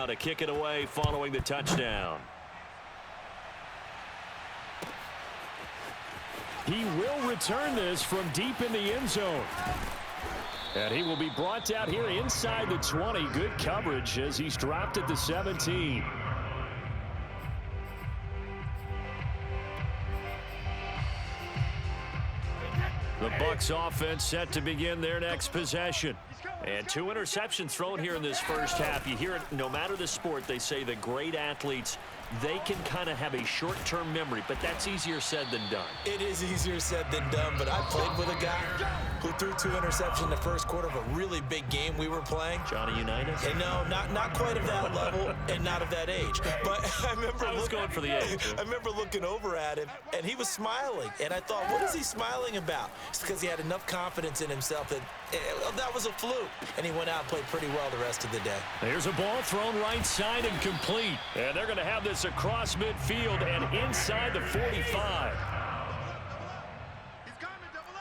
now to kick it away following the touchdown. He will return this from deep in the end zone. And he will be brought out here inside the 20. Good coverage as he's dropped at the 17. The Bucs offense set to begin their next possession. And 2 interceptions thrown here in this first half. You hear it no matter the sport, they say the great athletes, they can kind of have a short-term memory, but that's easier said than done. It is easier said than done, but I played with a guy who threw 2 interceptions in the first quarter of a really big game we were playing. Johnny Unitas? And no, not quite of that level and not of that age. But I remember going for the age. I remember looking over at him, and he was smiling. And I thought, what is he smiling about? It's because he had enough confidence in himself that that was a fluke. And he went out and played pretty well the rest of the day. There's a ball thrown right side and complete. And they're going to have this across midfield and inside the 45.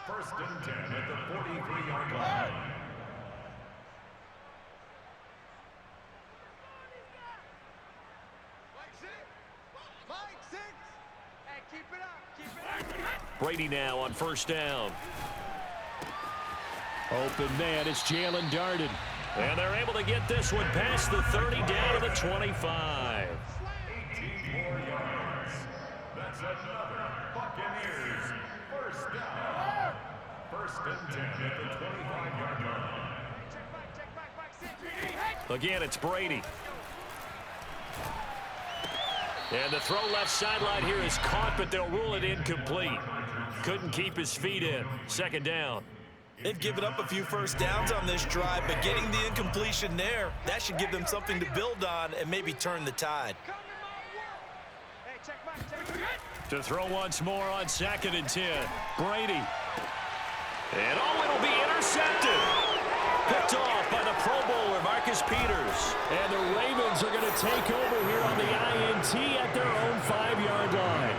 First and 10 at the 43-yard line. Brady now on first down. Open man, it's Jalen Darden. And they're able to get this one past the 30 down to the 25. 18 more yards. That's another Buccaneers first down. First and 10 at the 25-yard line. Again, it's Brady. And the throw left sideline here is caught, but they'll rule it incomplete. Couldn't keep his feet in. Second down. They've given up a few first downs on this drive, but getting the incompletion there, that should give them something to build on and maybe turn the tide. To throw once more on 2nd and 10. Brady. And it'll be intercepted. Picked off by the Pro Bowler, Marcus Peters. And the Ravens are going to take over here on the INT at their own 5-yard line.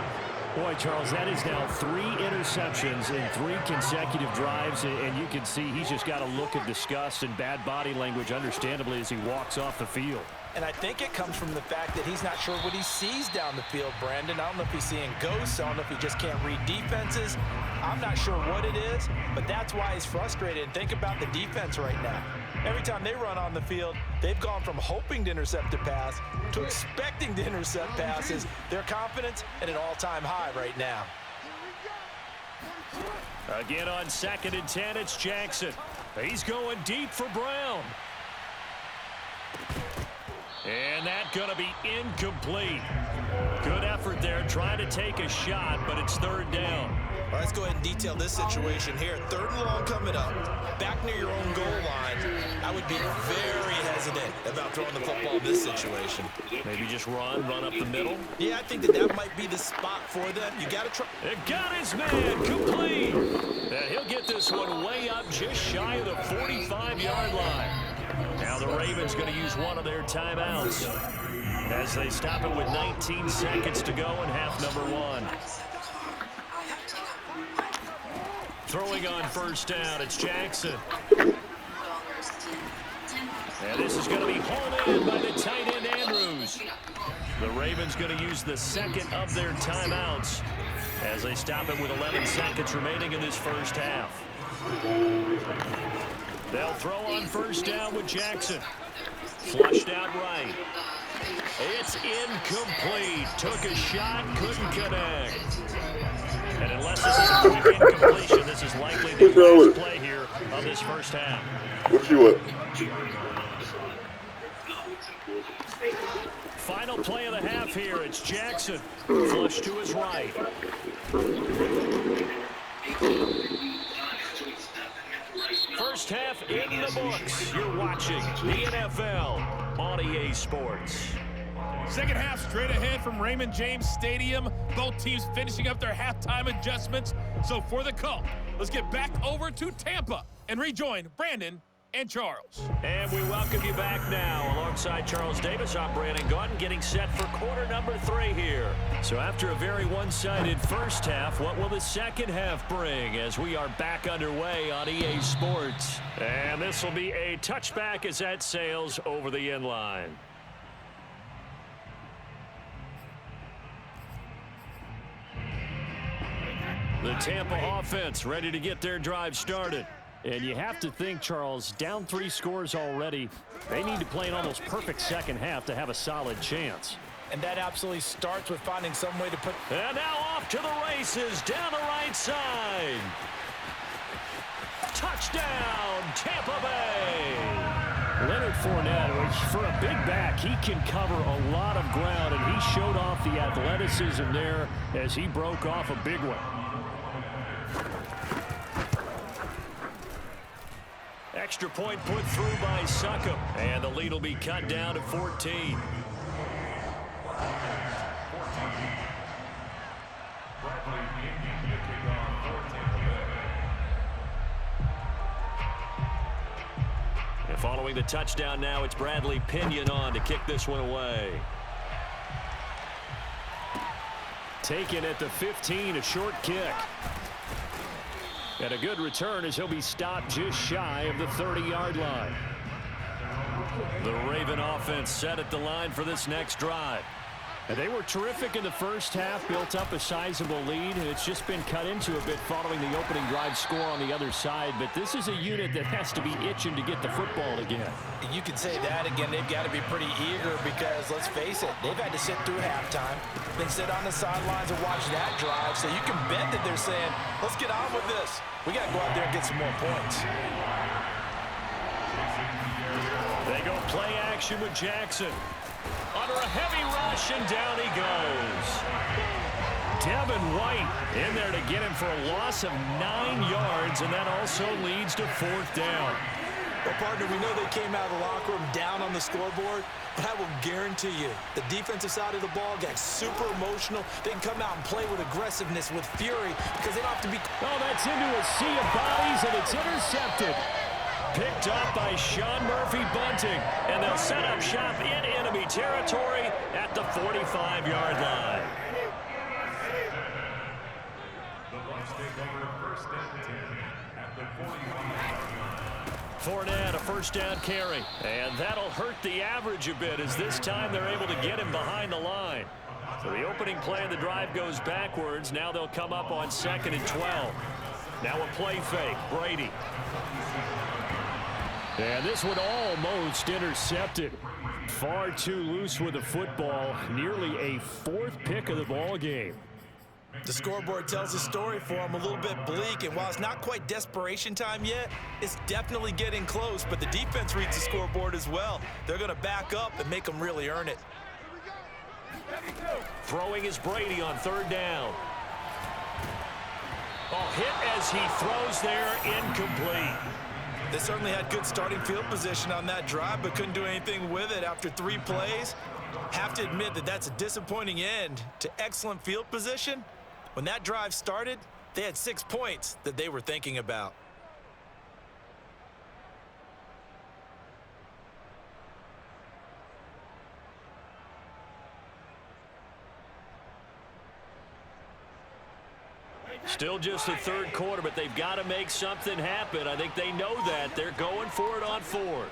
Boy, Charles, that is now 3 interceptions in 3 consecutive drives, and you can see he's just got a look of disgust and bad body language, understandably, as he walks off the field. And I think it comes from the fact that he's not sure what he sees down the field, Brandon. I don't know if he's seeing ghosts. I don't know if he just can't read defenses. I'm not sure what it is, but that's why he's frustrated. And think about the defense right now. Every time they run on the field, they've gone from hoping to intercept a pass to expecting to intercept passes. Their confidence at an all-time high right now. Again on 2nd and 10, it's Jackson. He's going deep for Brown. And that's going to be incomplete. Good effort there, trying to take a shot, but it's 3rd down. All right, let's go ahead and detail this situation here. 3rd and long coming up, back near your own goal line. I would be very hesitant about throwing the football in this situation. Maybe just run up the middle. Yeah, I think that might be the spot for them. You got to try. It got his man complete. And he'll get this one way up just shy of the 45-yard line. Now the Ravens going to use one of their timeouts as they stop it with 19 seconds to go in half number 1. Throwing on first down, it's Jackson. And this is going to be hauled in by the tight end Andrews. The Ravens going to use the second of their timeouts as they stop it with 11 seconds remaining in this first half. They'll throw on first down with Jackson. Flushed out right. It's incomplete. Took a shot, couldn't connect. And unless this is a quick incompletion, this is likely the last play here of this first half. What you want? Final play of the half here. It's Jackson. Flush to his right. First half in the books. You're watching the NFL on EA Sports. Second half straight ahead from Raymond James Stadium. Both teams finishing up their halftime adjustments. So for the call, let's get back over to Tampa and rejoin Brandon and Charles. And we welcome you back now. Alongside Charles Davis, I'm Brandon Gaudin, getting set for quarter number 3 here. So after a very one-sided first half, what will the second half bring as we are back underway on EA Sports? And this will be a touchback as that sails over the end line. The Tampa offense ready to get their drive started. And you have to think, Charles, down 3 scores already. They need to play an almost perfect second half to have a solid chance. And that absolutely starts with finding some way to put... And now off to the races down the right side. Touchdown, Tampa Bay. Leonard Fournette, for a big back, he can cover a lot of ground, and he showed off the athleticism there as he broke off a big one. Extra point put through by Succop, and the lead will be cut down to 14. And following the touchdown now, it's Bradley Pinion on to kick this one away. Taken at the 15, a short kick. And a good return as he'll be stopped just shy of the 30-yard line. The Raven offense set at the line for this next drive. And they were terrific in the first half, built up a sizable lead, and it's just been cut into a bit following the opening drive score on the other side. But this is a unit that has to be itching to get the football again. You could say that again. They've got to be pretty eager because, let's face it, they've had to sit through halftime, then sit on the sidelines and watch that drive. So you can bet that they're saying, let's get on with this. We got to go out there and get some more points. They go play action with Jackson. Under a heavy rush, and down he goes. Devin White in there to get him for a loss of 9 yards, and that also leads to 4th down. Well, partner, we know they came out of the locker room down on the scoreboard, but I will guarantee you the defensive side of the ball got super emotional. They can come out and play with aggressiveness, with fury, because they don't have to be... Oh, that's into a sea of bodies, and it's intercepted. Picked up by Sean Murphy-Bunting, and they'll set up shop in enemy territory at the 45-yard line. The Bucs take over first and 10 at the 45-yard line. Fournette, a first down carry, and that'll hurt the average a bit as this time they're able to get him behind the line. So the opening play of the drive goes backwards. Now they'll come up on 2nd and 12. Now a play fake, Brady. And this one almost intercepted. Far too loose with the football. Nearly a 4th pick of the ball game. The scoreboard tells a story for them, a little bit bleak, and while it's not quite desperation time yet, it's definitely getting close, but the defense reads the scoreboard as well. They're going to back up and make them really earn it. Throwing is Brady on 3rd down. Oh, hit as he throws there, incomplete. They certainly had good starting field position on that drive, but couldn't do anything with it after 3 plays. Have to admit that that's a disappointing end to excellent field position. When that drive started, they had 6 points that they were thinking about. Still just the 3rd quarter, but they've got to make something happen. I think they know that. They're going for it on 4th.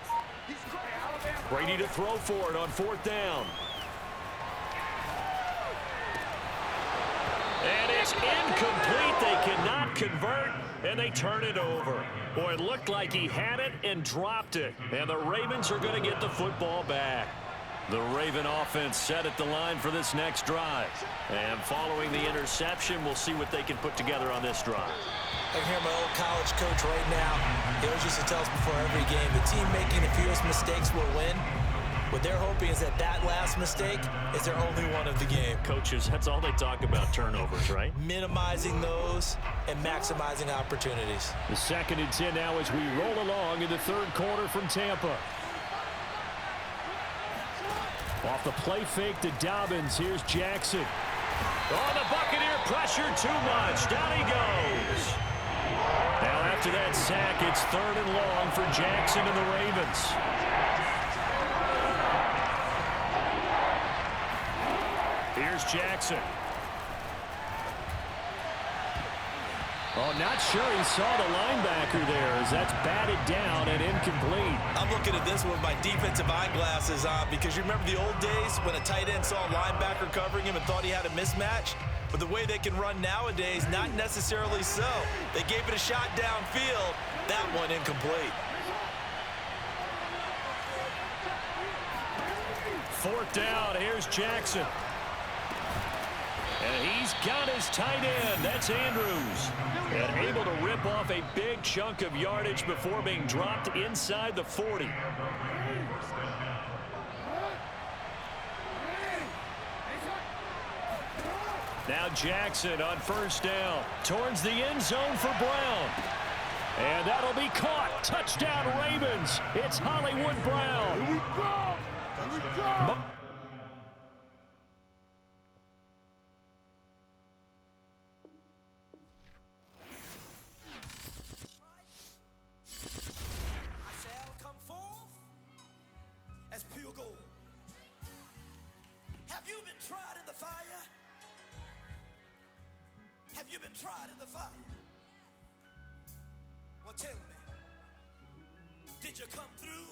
Brady to throw for it on 4th down. And it's incomplete. They cannot convert, and they turn it over. Boy, it looked like he had it and dropped it. And the Ravens are going to get the football back. The Raven offense set at the line for this next drive. And following the interception, we'll see what they can put together on this drive. I can hear my old college coach right now. He always used to tell us before every game, the team making the fewest mistakes will win. What they're hoping is that that last mistake is their only one of the game. Coaches, that's all they talk about, turnovers, right? Minimizing those and maximizing opportunities. The 2nd and 10 now as we roll along in the 3rd quarter from Tampa. Off the play fake to Dobbins. Here's Jackson. Oh, the Buccaneer pressure too much. Down he goes. Now after that sack, it's 3rd and long for Jackson and the Ravens. Here's Jackson. Oh, not sure he saw the linebacker there as that's batted down and incomplete. I'm looking at this with my defensive eyeglasses on because you remember the old days when a tight end saw a linebacker covering him and thought he had a mismatch? But the way they can run nowadays, not necessarily so. They gave it a shot downfield. That one incomplete. 4th down. Here's Jackson. And he's got his tight end. That's Andrews. And able to rip off a big chunk of yardage before being dropped inside the 40. Now Jackson on 1st down. Towards the end zone for Brown. And that'll be caught. Touchdown Ravens. It's Hollywood Brown. Here we go. Here we go. Have you been tried in the fire? Have you been tried in the fire? Well, tell me, did you come through?